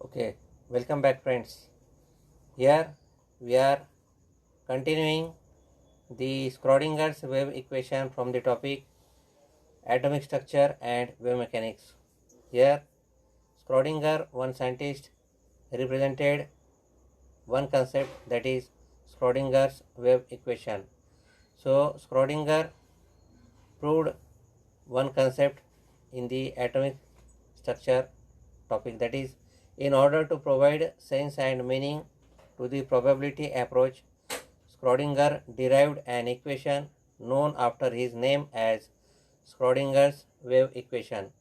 Okay, welcome back friends. Here we are continuing the Schrodinger's wave equation from the topic atomic structure and wave mechanics. Here Schrodinger, one scientist, represented one concept, that is Schrodinger's wave equation. So Schrodinger proved one concept in the atomic structure topic, that is, in order to provide sense and meaning to the probability approach, Schrodinger derived an equation known after his name as Schrodinger's wave equation.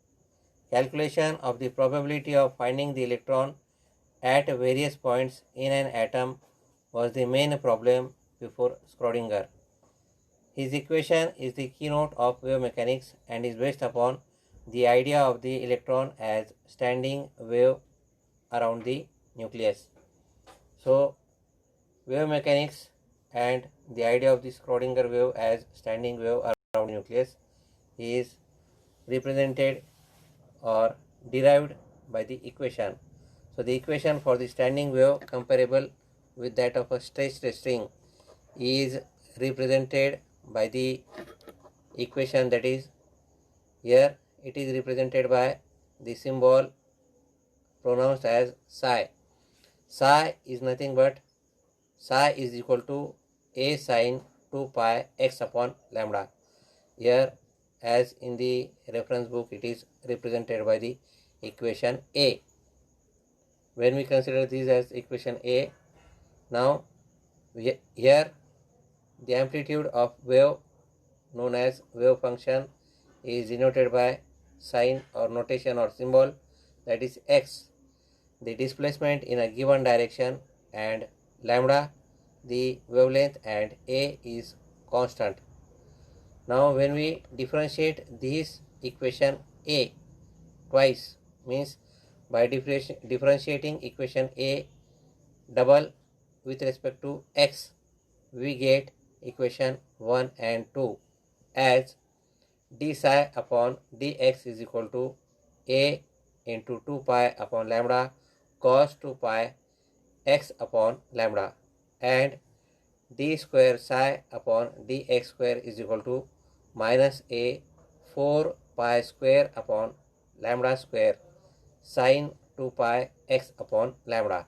Calculation of the probability of finding the electron at various points in an atom was the main problem before Schrodinger. His equation is the keynote of wave mechanics and is based upon the idea of the electron as standing wave around the nucleus. So, wave mechanics and the idea of the Schrodinger wave as standing wave around the nucleus is represented or derived by the equation. So, the equation for the standing wave comparable with that of a stretched string is represented by the equation, that is, here it is represented by the symbol pronounced as psi. Psi is nothing but psi is equal to a sine 2 pi x upon lambda. Here, as in the reference book, it is represented by the equation A. When we consider this as equation A, now here the amplitude of wave known as wave function is denoted by sign or notation or symbol, that is x, the displacement in a given direction, and lambda the wavelength, and a is constant. Now when we differentiate this equation A twice, means by differentiating equation A double with respect to x, we get equation 1 and 2 as d psi upon dx is equal to a into 2 pi upon lambda cos 2 pi x upon lambda, and d square psi upon dx square is equal to minus a 4 pi square upon lambda square sine 2 pi x upon lambda.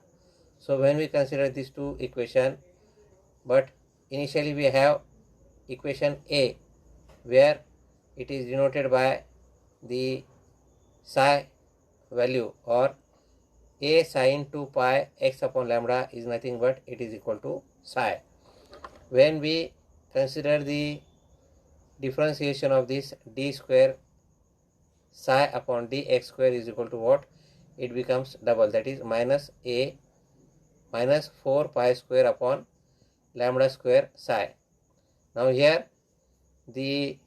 So when we consider these two equations, but initially we have equation A where it is denoted by the psi value, or a sine 2 pi x upon lambda is nothing but it is equal to psi. When we consider the differentiation of this, d square psi upon dx square is equal to what? It becomes double, that is minus a minus 4 pi square upon lambda square psi. Now here the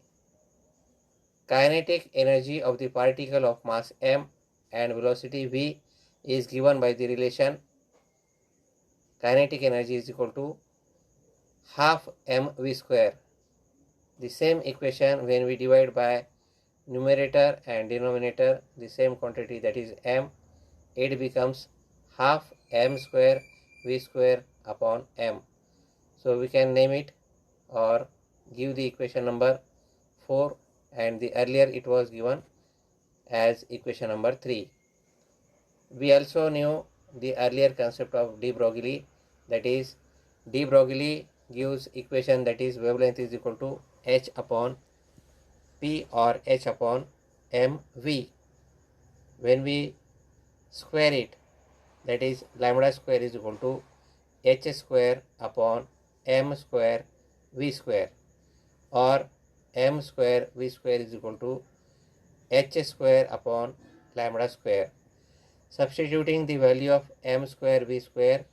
kinetic energy of the particle of mass m and velocity v is given by the relation kinetic energy is equal to half mv square. The same equation, when we divide by numerator and denominator the same quantity, that is m, it becomes half m square v square upon m. So we can name it or give the equation number 4, and the earlier it was given as equation number 3. We also knew the earlier concept of de Broglie, that is de Broglie gives equation, that is wavelength is equal to h upon p or h upon mv. When we square it, that is lambda square is equal to h square upon m square v square, or m square v square is equal to h square upon lambda square. Substituting the value of m square v square,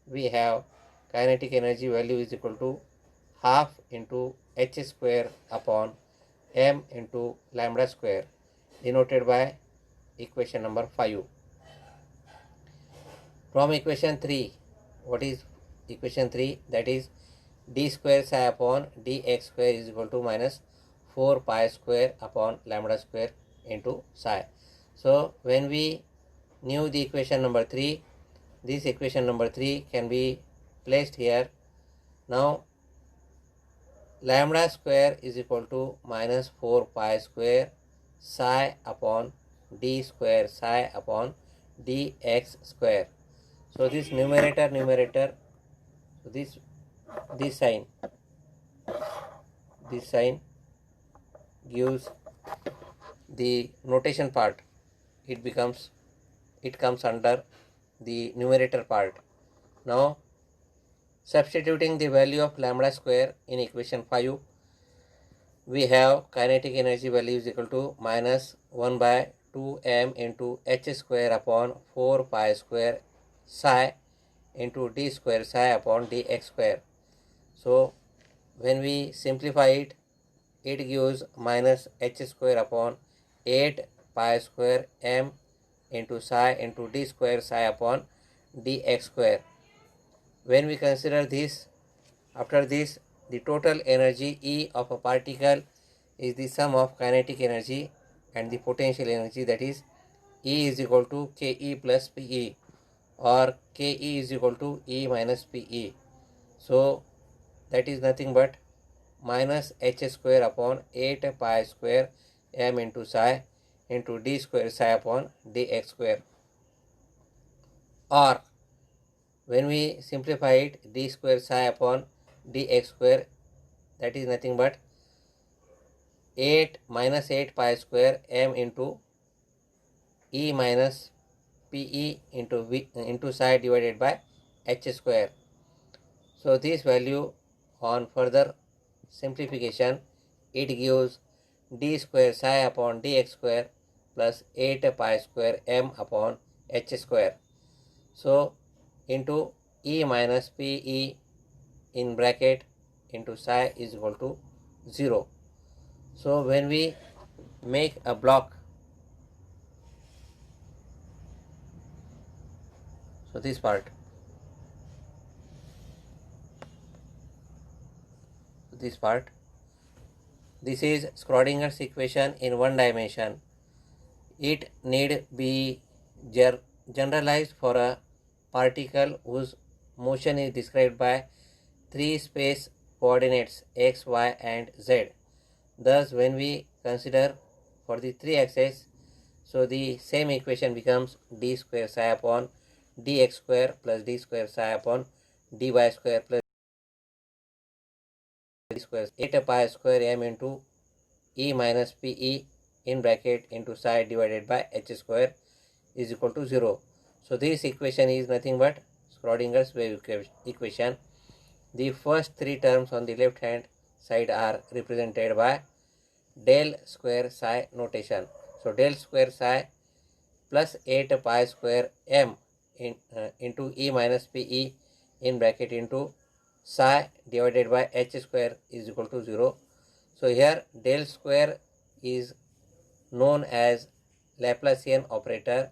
we have kinetic energy value is equal to half into h square upon m into lambda square, denoted by equation number 5. From equation 3, what is equation 3? That is d square psi upon dx square is equal to minus 4 pi square upon lambda square into psi. So when we new the equation number 3. This equation number 3 can be placed here. Now lambda square is equal to minus 4 pi square psi upon d square psi upon dx square. So this numerator, so this sign gives the notation part. It comes under the numerator part. Now substituting the value of lambda square in equation 5, we have kinetic energy value is equal to minus 1 by 2m into h square upon 4 pi square psi into d square psi upon dx square. So when we simplify it, it gives minus h square upon 8 pi square m into psi into d square psi upon dx square. When we consider this, after this, the total energy E of a particle is the sum of kinetic energy and the potential energy, that is E is equal to Ke plus Pe, or Ke is equal to E minus Pe. So that is nothing but minus h square upon 8 pi square m into psi into d square psi upon dx square. Or when we simplify it, d square psi upon dx square, that is nothing but 8 pi square m into E minus Pe into psi divided by h square. So this value, on further simplification, it gives d square psi upon dx square plus 8 pi square m upon h square. So into E minus Pe in bracket into psi is equal to 0. So when we make a block, so this part, this is Schrodinger's equation in one dimension. It need be generalized for a particle whose motion is described by 3 space coordinates x, y and z. Thus when we consider for the 3 axes, so the same equation becomes d square psi upon dx square plus d square psi upon dy square plus d square 8 pi square m into E minus Pe in bracket into psi divided by h square is equal to 0. So this equation is nothing but Schrodinger's wave equation. The first 3 terms on the left hand side are represented by del square psi notation. So del square psi plus 8 pi square m into E minus Pe in bracket into psi divided by h square is equal to 0. So here del square is known as Laplacian operator.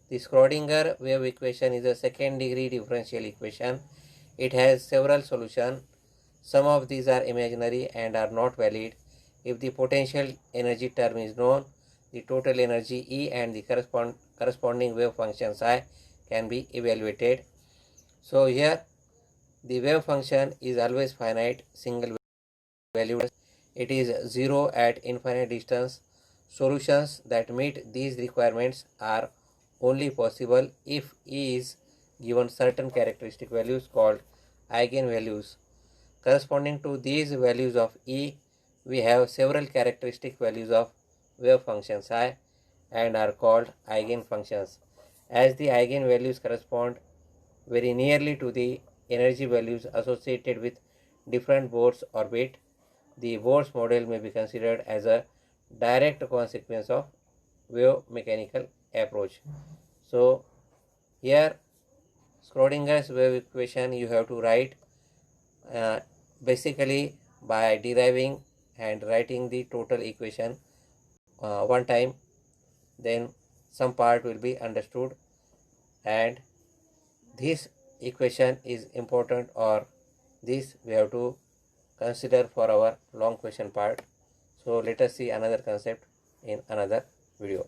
The Schrodinger wave equation is a second degree differential equation. It has several solutions. Some of these are imaginary and are not valid. If the potential energy term is known, the total energy E and the corresponding wave function psi can be evaluated. So here the wave function is always finite, single valued. It is 0 at infinite distance. Solutions that meet these requirements are only possible if E is given certain characteristic values called eigenvalues. Corresponding to these values of E, we have several characteristic values of wave function psi and are called eigenfunctions. As the eigenvalues correspond very nearly to the energy values associated with different Bohr's orbit, the Bohr's model may be considered as a direct consequence of wave mechanical approach. So here Schrodinger's wave equation you have to write basically by deriving and writing the total equation one time, then some part will be understood, and this equation is important, or this we have to consider for our long question part. So let us see another concept in another video.